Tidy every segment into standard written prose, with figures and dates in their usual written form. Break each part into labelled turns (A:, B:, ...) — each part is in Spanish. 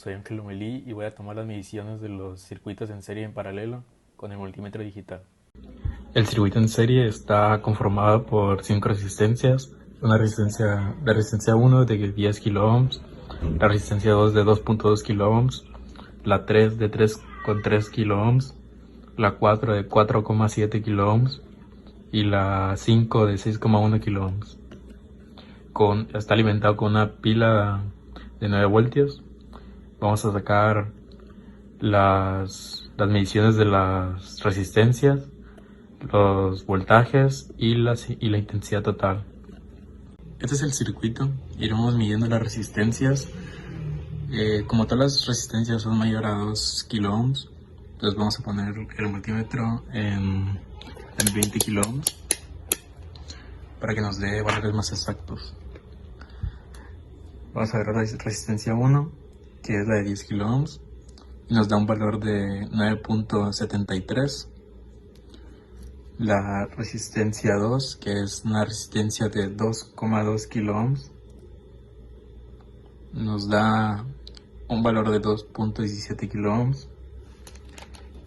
A: Soy Ángel Lomelí y voy a tomar las mediciones de los circuitos en serie en paralelo con el multímetro digital. El circuito en serie está conformado por 5 resistencias, la resistencia 1 de 10 kiloohms, la resistencia 2 de 2.2 kiloohms, la 3 de 3,3 kiloohms, la 4 de 4,7 kiloohms y la 5 de 6,1 kiloohms. Está alimentado con una pila de 9 voltios. Vamos a sacar las mediciones de las resistencias, los voltajes y la intensidad total. Este es el circuito. Iremos midiendo las resistencias. Como todas las resistencias son mayor a 2 kiloohms, entonces vamos a poner el multímetro en 20 kiloohms para que nos dé valores más exactos. Vamos a ver la resistencia 1, que es la de 10 kiloohms, y nos da un valor de 9.73. La resistencia 2, que es una resistencia de 2,2 kiloohms, nos da un valor de 2.17 kiloohms.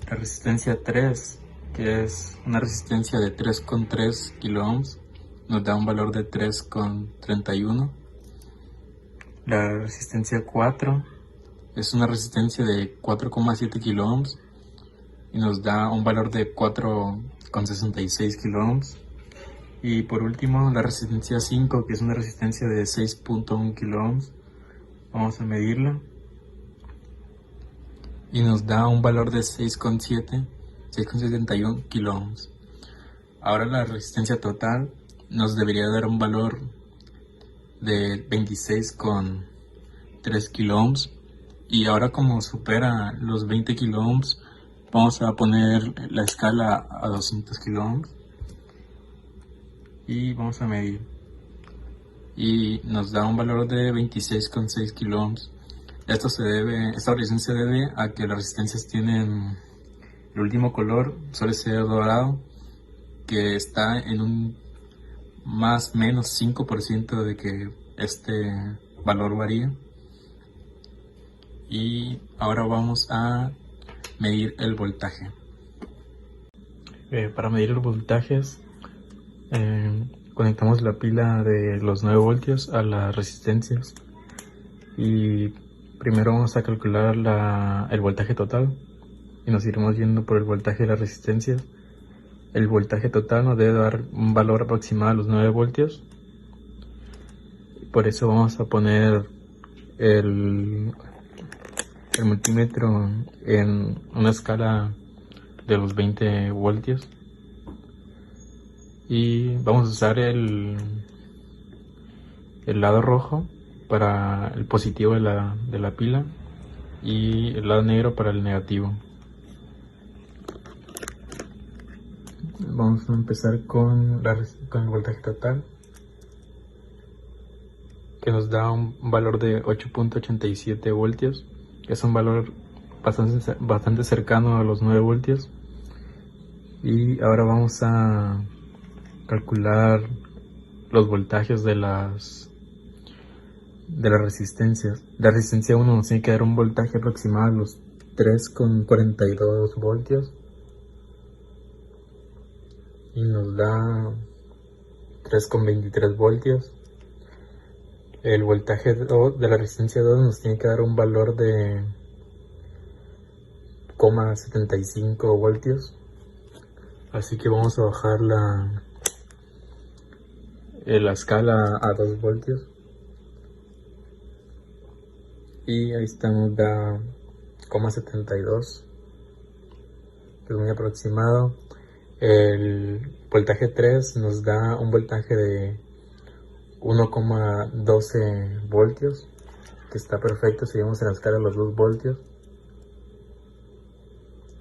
A: La resistencia 3, que es una resistencia de 3,3 kiloohms, nos da un valor de 3,31. La resistencia 4 es una resistencia de 4,7 kiloohms y nos da un valor de 4,66 kiloohms. Y por último, la resistencia 5, que es una resistencia de 6,1 kiloohms. Vamos a medirla y nos da un valor de 6,71 kiloohms. Ahora la resistencia total nos debería dar un valor de 26,3 kiloohms. Y ahora, como supera los 20 kiloohms, vamos a poner la escala a 200 kiloohms y vamos a medir. Y nos da un valor de 26,6 kiloohms. Esta resistencia se debe a que las resistencias tienen el último color, suele ser dorado, que está en un más o menos 5% de que este valor varía. Y ahora vamos a medir el voltaje. Para medir los voltajes, conectamos la pila de los 9 voltios a las resistencias y primero vamos a calcular el voltaje total y nos iremos yendo por el voltaje de las resistencias. El voltaje total nos debe dar un valor aproximado a los 9 voltios. Por eso vamos a poner el multímetro en una escala de los 20 voltios. Y vamos a usar el lado rojo para el positivo de la pila y el lado negro para el negativo. Vamos a empezar con el voltaje total, que nos da un valor de 8.87 voltios, que es un valor bastante cercano a los 9 voltios. Y ahora vamos a calcular los voltajes de las resistencias. La resistencia 1 nos tiene que dar un voltaje aproximado a los 3,42 voltios y nos da 3,23 voltios. El voltaje de la resistencia 2 nos tiene que dar un valor de 0,75 voltios. Así que vamos a bajar la escala a 2 voltios. Y ahí estamos, da 0,72, que es muy aproximado. El voltaje 3 nos da un voltaje de 1,12 voltios, que está perfecto, seguimos en la escala a los 2 voltios.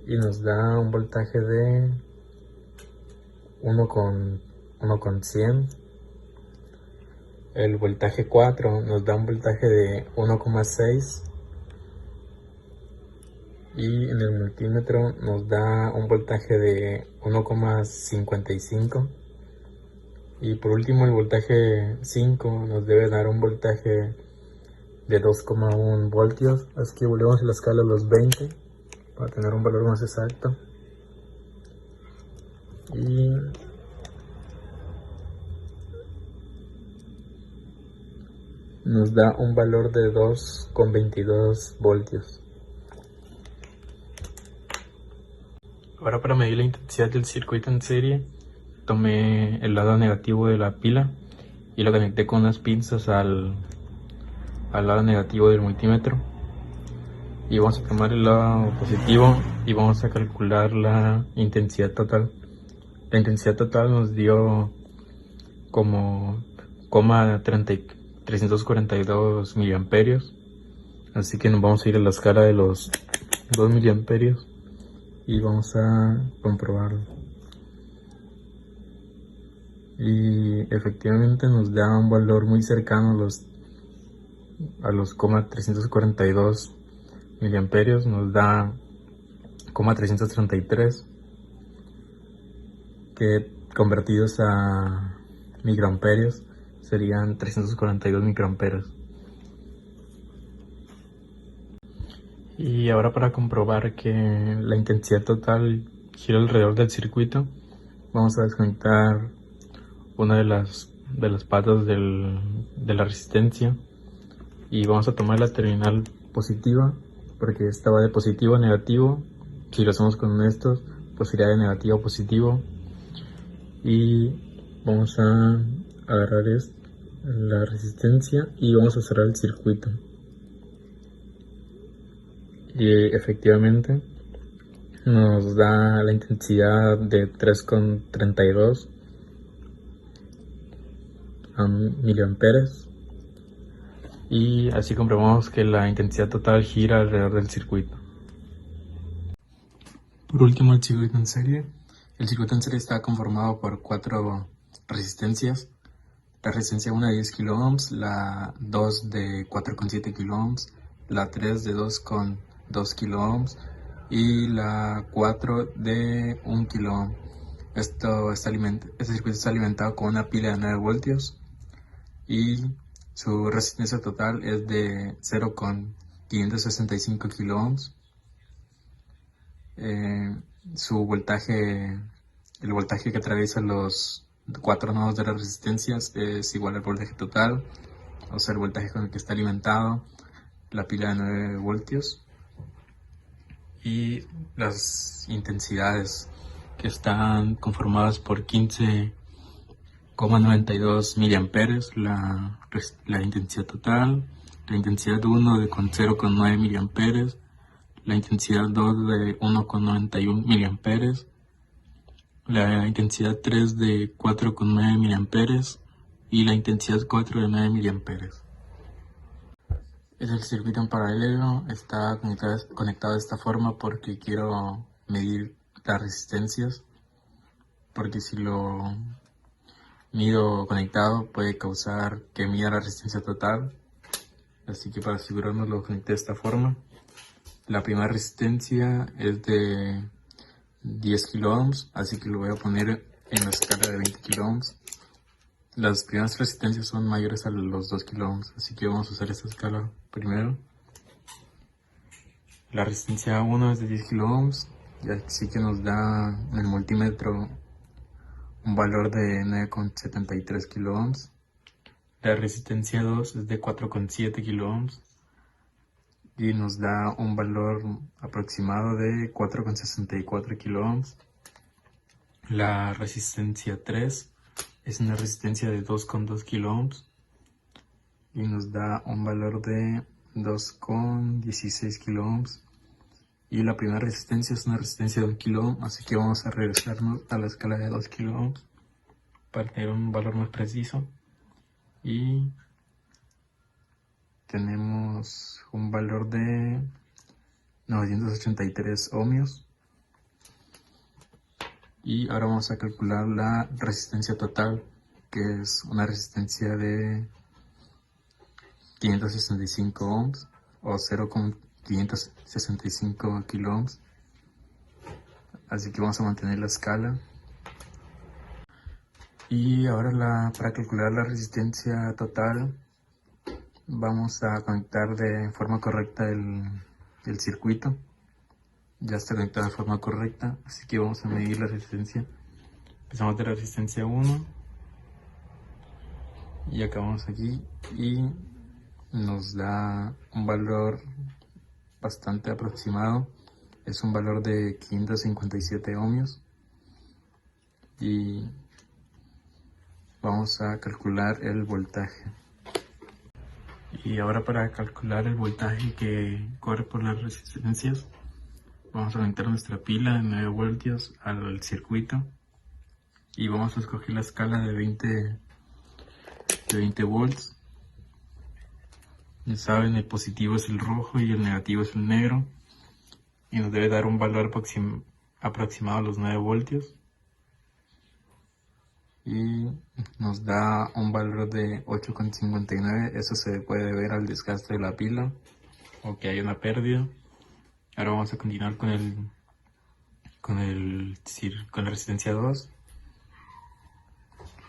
A: Y nos da un voltaje de 1,100. El voltaje 4 nos da un voltaje de 1,6. Y en el multímetro nos da un voltaje de 1,55. Y por último, el voltaje 5 nos debe dar un voltaje de 2,1 voltios, así que volvemos a la escala a los 20 para tener un valor más exacto. Y nos da un valor de 2,22 voltios. Ahora, para medir la intensidad del circuito en serie, tomé el lado negativo de la pila y lo conecté con unas pinzas al lado negativo del multímetro, y vamos a tomar el lado positivo y vamos a calcular la intensidad total. La intensidad total nos dio como 342 miliamperios, así que nos vamos a ir a la escala de los 2 miliamperios y vamos a comprobarlo. Y efectivamente nos da un valor muy cercano a los 342 miliamperios, nos da 333, que convertidos a microamperios serían 342 microamperios. Y ahora, para comprobar que la intensidad total gira alrededor del circuito, vamos a desconectar una de las patas de la resistencia y vamos a tomar la terminal positiva, porque esta va de positivo a negativo. Si lo hacemos con estos, pues iría de negativo a positivo. Y vamos a agarrar la resistencia y vamos a cerrar el circuito. Y efectivamente nos da la intensidad de 3,32 miliamperes, y así comprobamos que la intensidad total gira alrededor del circuito. Por último, el circuito en serie. El circuito en serie está conformado por 4 resistencias. La resistencia 1 de 10 kilo ohms, la 2 de 4,7 kilo ohms, la 3 de 2,2 kilo ohms y la 4 de 1 kilo ohm. Este circuito está alimentado con una pila de 9 voltios y su resistencia total es de 0,565 kilo ohms. Su voltaje, el voltaje que atraviesa los 4 nodos de las resistencias es igual al voltaje total, o sea, el voltaje con el que está alimentado la pila de 9 voltios. Y las intensidades, que están conformadas por 15,92 miliamperes, la intensidad total, la intensidad 1 de 0,9 miliamperes, la intensidad 2 de 1,91 miliamperes, la intensidad 3 de 4,9 miliamperes y la intensidad 4 de 9 miliamperes. Es el circuito en paralelo, está conectado de esta forma porque quiero medir las resistencias, porque si lo mido conectado puede causar que mida la resistencia total, así que para asegurarnos lo conecté de esta forma. La primera resistencia es de 10 kilo ohms, así que lo voy a poner en la escala de 20 kilo ohms. Las primeras resistencias son mayores a los 2 kilo ohms, así que vamos a usar esta escala primero. La resistencia 1 es de 10 kilo ohms, y así que nos da en el multímetro un valor de 9,73 kilo ohms. La resistencia 2 es de 4,7 kilo ohms y nos da un valor aproximado de 4,64 kilo ohms. La resistencia 3 es una resistencia de 2,2 kilo ohms y nos da un valor de 2,16 kilo ohms. Y la primera resistencia es una resistencia de 1 kilo ohm, así que vamos a regresarnos a la escala de 2 kilo ohms para tener un valor más preciso. Y tenemos un valor de 983 ohmios. Y ahora vamos a calcular la resistencia total, que es una resistencia de 565 ohms o 0,565 kilo ohms. Así que vamos a mantener la escala. Y ahora para calcular la resistencia total vamos a conectar de forma correcta el circuito. Ya está conectado de forma correcta, así que vamos a medir la resistencia. Empezamos de la resistencia 1 y acabamos aquí y nos da un valor bastante aproximado. Es un valor de 557 ohmios y vamos a calcular el voltaje. Y ahora, para calcular el voltaje que corre por las resistencias, vamos a conectar nuestra pila de 9 voltios al circuito y vamos a escoger la escala de 20 volts. Ya saben, el positivo es el rojo y el negativo es el negro, y nos debe dar un valor aproximado a los 9 voltios y nos da un valor de 8,59. Eso se puede ver al desgaste de la pila o que hay una pérdida. Ahora vamos a continuar con la resistencia 2.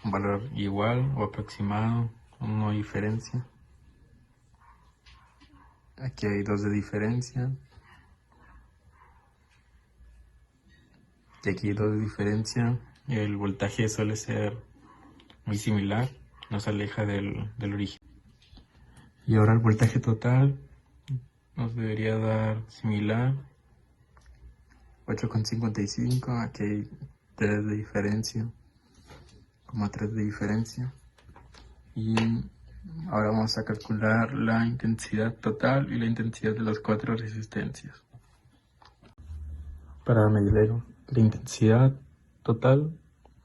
A: Un valor igual o aproximado, no hay diferencia. Aquí hay 2 de diferencia. Y aquí hay 2 de diferencia. El voltaje suele ser muy similar, no se aleja del origen. Y ahora el voltaje total nos debería dar similar, 8,55. Aquí hay 3 de diferencia, 3 de diferencia. Y ahora vamos a calcular la intensidad total y la intensidad de las 4 resistencias. Para medir la intensidad total,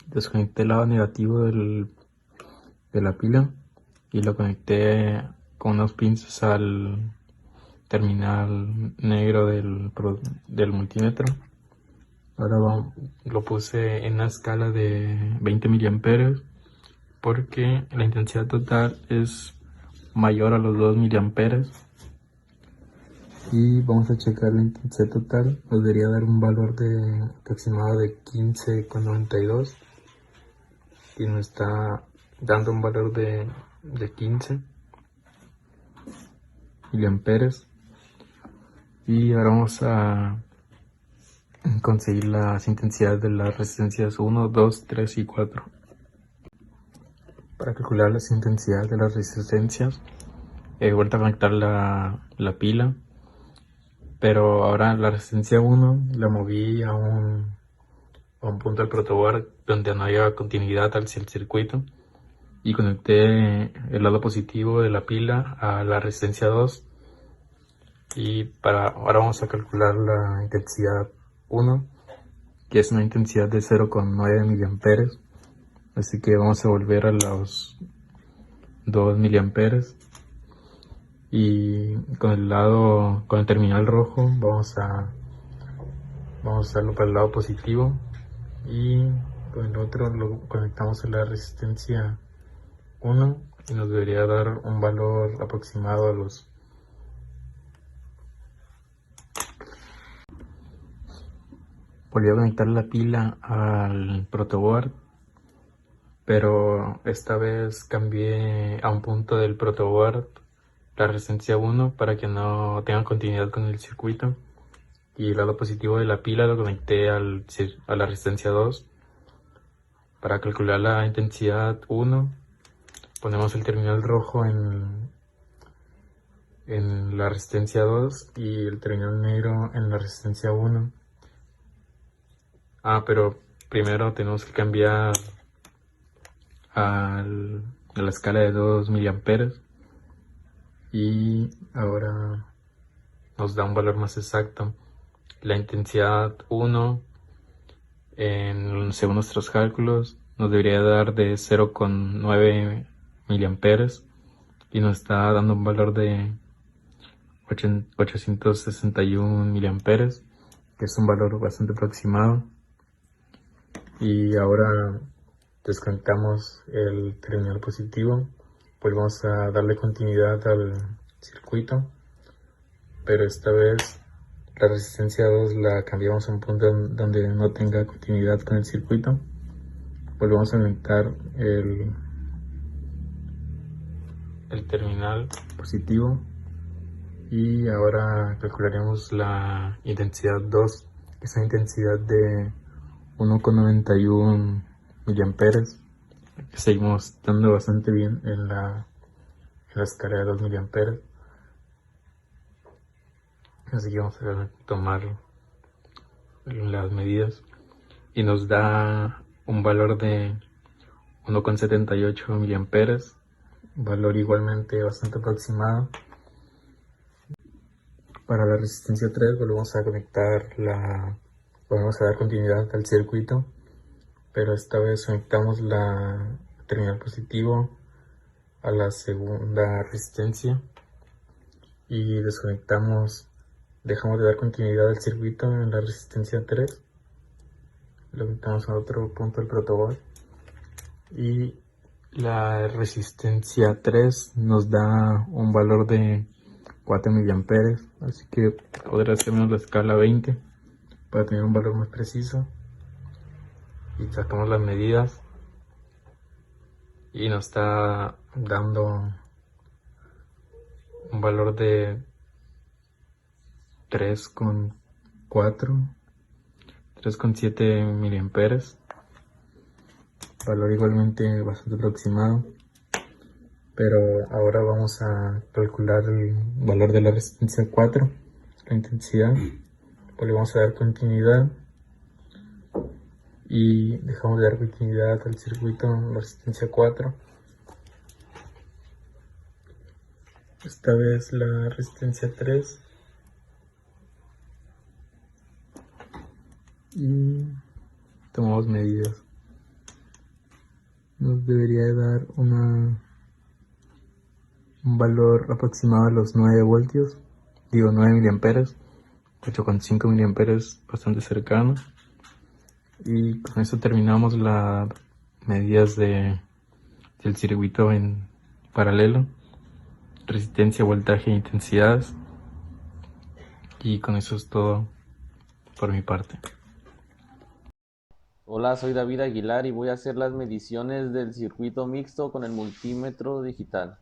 A: desconecté el lado negativo de la pila y lo conecté con unos pinzas al terminal negro del multímetro. Ahora lo puse en una escala de 20 miliamperes porque la intensidad total es mayor a los 2 miliamperes. Y vamos a checar la intensidad total. Nos debería dar un valor aproximado de 15,92 y nos está dando un valor de 15 miliamperes. Y ahora vamos a conseguir las intensidades de las resistencias 1, 2, 3 y 4. Para calcular las intensidades de las resistencias, he vuelto a conectar la pila, pero ahora la resistencia 1 la moví a un punto del protoboard donde no haya continuidad hacia el circuito y conecté el lado positivo de la pila a la resistencia 2. Y ahora vamos a calcular la intensidad 1, que es una intensidad de 0,9 miliamperes. Así que vamos a volver a los 2 miliamperes y con el terminal rojo vamos a usarlo para el lado positivo y con el otro lo conectamos a la resistencia 1 y nos debería dar un valor aproximado a los Volví a conectar la pila al protoboard, pero esta vez cambié a un punto del protoboard la resistencia 1 para que no tenga continuidad con el circuito, y el lado positivo de la pila lo conecté a la resistencia 2. Para calcular la intensidad 1 ponemos el terminal rojo en la resistencia 2 y el terminal negro en la resistencia 1. Pero primero tenemos que cambiar a la escala de 2 miliamperes y ahora nos da un valor más exacto. La intensidad 1, según nuestros cálculos, nos debería dar de 0,9 miliamperes y nos está dando un valor de 861 miliamperes, que es un valor bastante aproximado. Y ahora desconectamos el terminal positivo, volvemos a darle continuidad al circuito, pero esta vez la resistencia 2 la cambiamos a un punto donde no tenga continuidad con el circuito. Volvemos a conectar el terminal positivo y ahora calcularemos la intensidad 2, que es una intensidad de 1,91 miliamperes. Seguimos dando bastante bien en la escala de 2 miliamperes, así que vamos a tomar las medidas y nos da un valor de 1,78 miliamperes, valor igualmente bastante aproximado. Para la resistencia 3 volvemos a volvemos a dar continuidad al circuito, pero esta vez conectamos la terminal positivo a la segunda resistencia y dejamos de dar continuidad al circuito en la resistencia 3, lo conectamos a otro punto del protoboard y la resistencia 3 nos da un valor de 4 miliamperes, así que podrá hacernos la escala 20 para tener un valor más preciso. Y sacamos las medidas y nos está dando un valor de 3,7 miliamperes, valor igualmente bastante aproximado. Pero ahora vamos a calcular el valor de la resistencia 4, la intensidad, pues le vamos a dar continuidad y dejamos de dar continuidad al circuito en la resistencia 4. Esta vez la resistencia 3 y tomamos medidas. Nos debería dar un valor aproximado a los 9 voltios, 9 miliamperes, 8,5 miliamperes, bastante cercano. Y con eso terminamos las medidas del circuito en paralelo, resistencia, voltaje e intensidades. Y con eso es todo por mi parte.
B: Hola, soy David Aguilar y voy a hacer las mediciones del circuito mixto con el multímetro digital.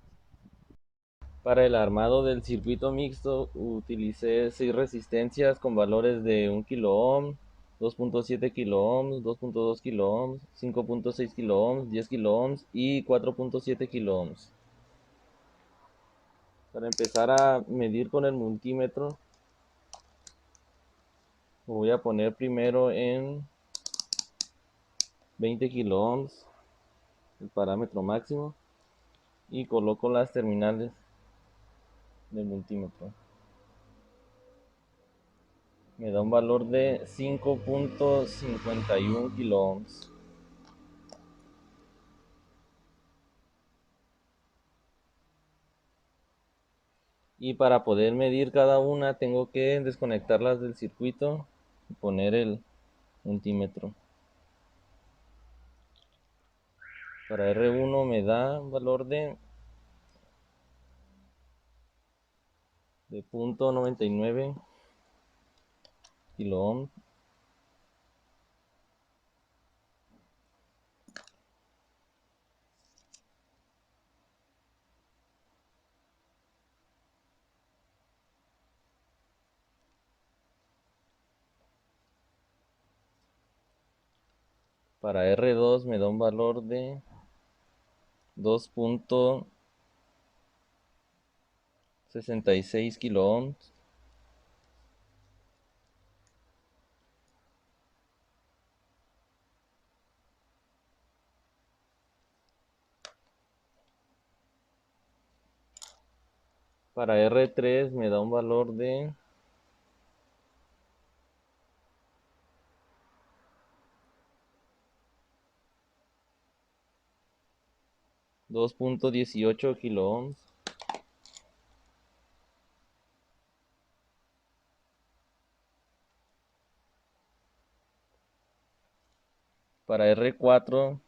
B: Para el armado del circuito mixto utilicé 6 resistencias con valores de 1 kilo ohm, 2.7 kilo ohms, 2.2 kilo ohms, 5.6 kilo ohms, 10 kilo ohms y 4.7 kilo ohms. Para empezar a medir con el multímetro, lo voy a poner primero en 20 kilo ohms, el parámetro máximo, y coloco las terminales del multímetro. Me da un valor de 5.51 kilo ohms. Y para poder medir cada una tengo que desconectarlas del circuito y poner el multímetro. Para R1 me da un valor de 0.99 kilo ohms. Para R2 me da un valor de 2.66 kilo ohms. Para R3 me da un valor de 2.18 kilo ohms. Para R4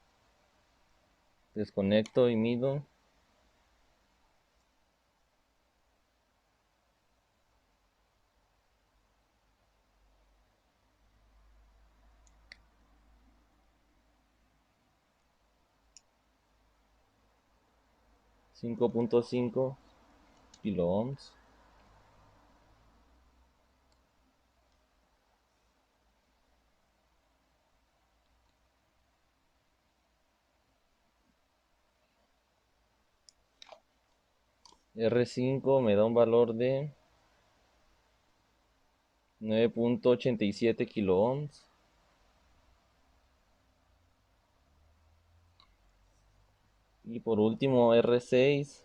B: desconecto y mido. 5.5 kilo ohms. R5 me da un valor de 9.87 kilo ohms. Y por último R6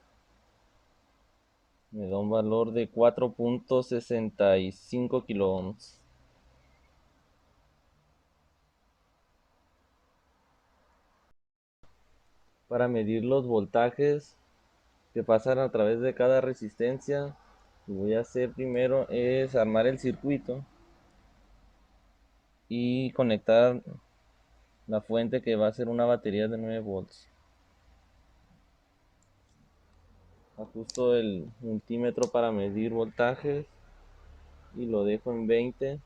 B: me da un valor de 4.65 kilo ohms. Para medir los voltajes que pasan a través de cada resistencia, lo que voy a hacer primero es armar el circuito y conectar la fuente, que va a ser una batería de 9 volts. Ajusto el multímetro para medir voltajes y lo dejo en 20.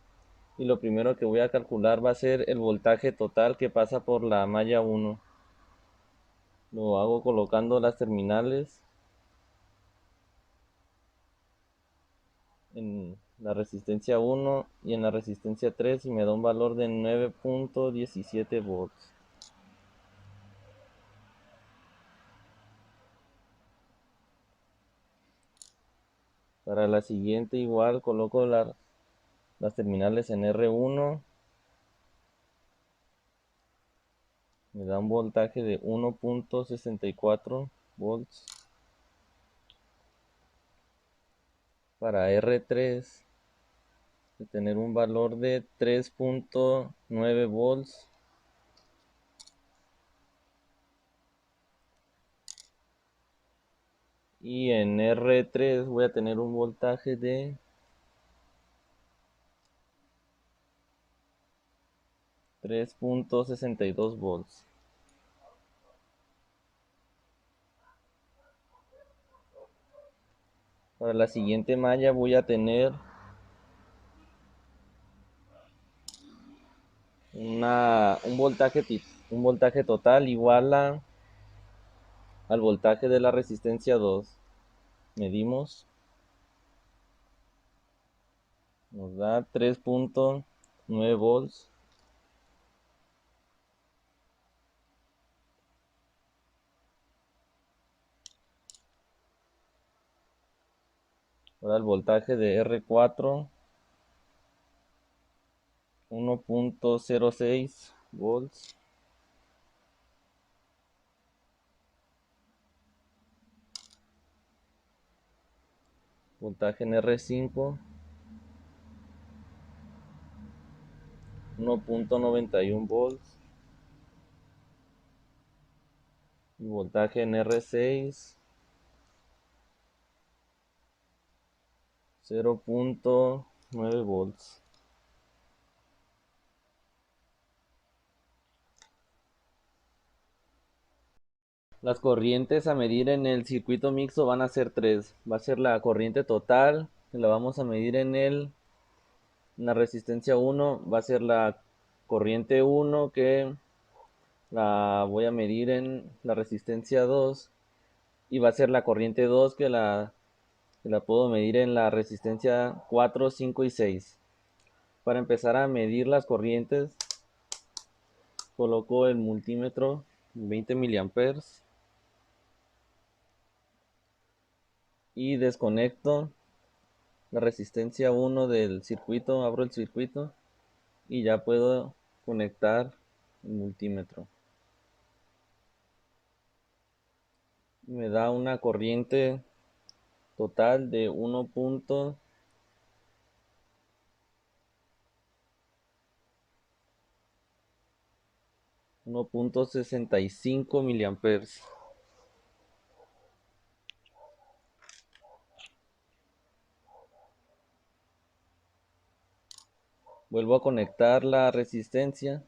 B: Y lo primero que voy a calcular va a ser el voltaje total que pasa por la malla 1. Lo hago colocando las terminales en la resistencia 1 y en la resistencia 3 y me da un valor de 9.17 volts. Para la siguiente igual coloco las terminales en R1. Me da un voltaje de 1.64 volts. Para R3 de tener un valor de 3.9 volts. Y en R3 voy a tener un voltaje de 3.62 volts. Para la siguiente malla voy a tener un voltaje total igual al voltaje de la resistencia 2. Medimos, nos da 3.9 volts. Ahora el voltaje de R4, 1.06 volts. Voltaje en R5, 1.91 volts. Y voltaje en R6, 0.9 volts. Las corrientes a medir en el circuito mixto van a ser tres. Va a ser la corriente total, que la vamos a medir en la resistencia 1. Va a ser la corriente 1, que la voy a medir en la resistencia 2. Y va a ser la corriente 2, que la puedo medir en la resistencia 4, 5 y 6. Para empezar a medir las corrientes, coloco el multímetro 20 miliamperes y desconecto la resistencia 1 del circuito, abro el circuito y ya puedo conectar el multímetro. Me da una corriente total de 1.65 miliamperes. Vuelvo a conectar la resistencia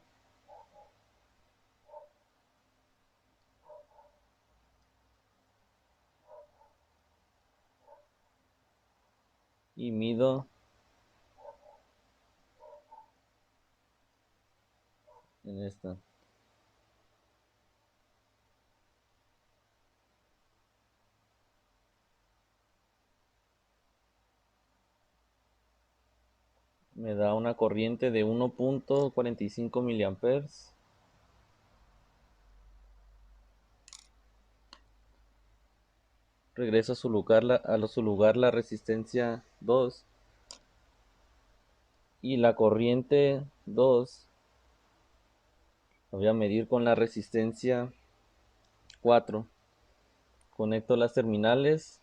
B: y mido en esta. Me da una corriente de 1.45 miliamperes. Regreso a su lugar la resistencia 2 y la corriente 2 la voy a medir con la resistencia 4. Conecto las terminales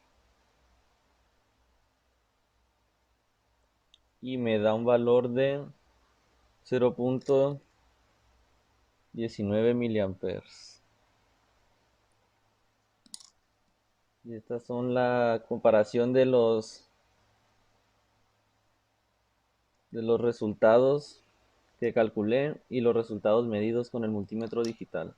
B: y me da un valor de 0.19 miliamperes. Y estas son la comparación de los resultados que calculé y los resultados medidos con el multímetro digital.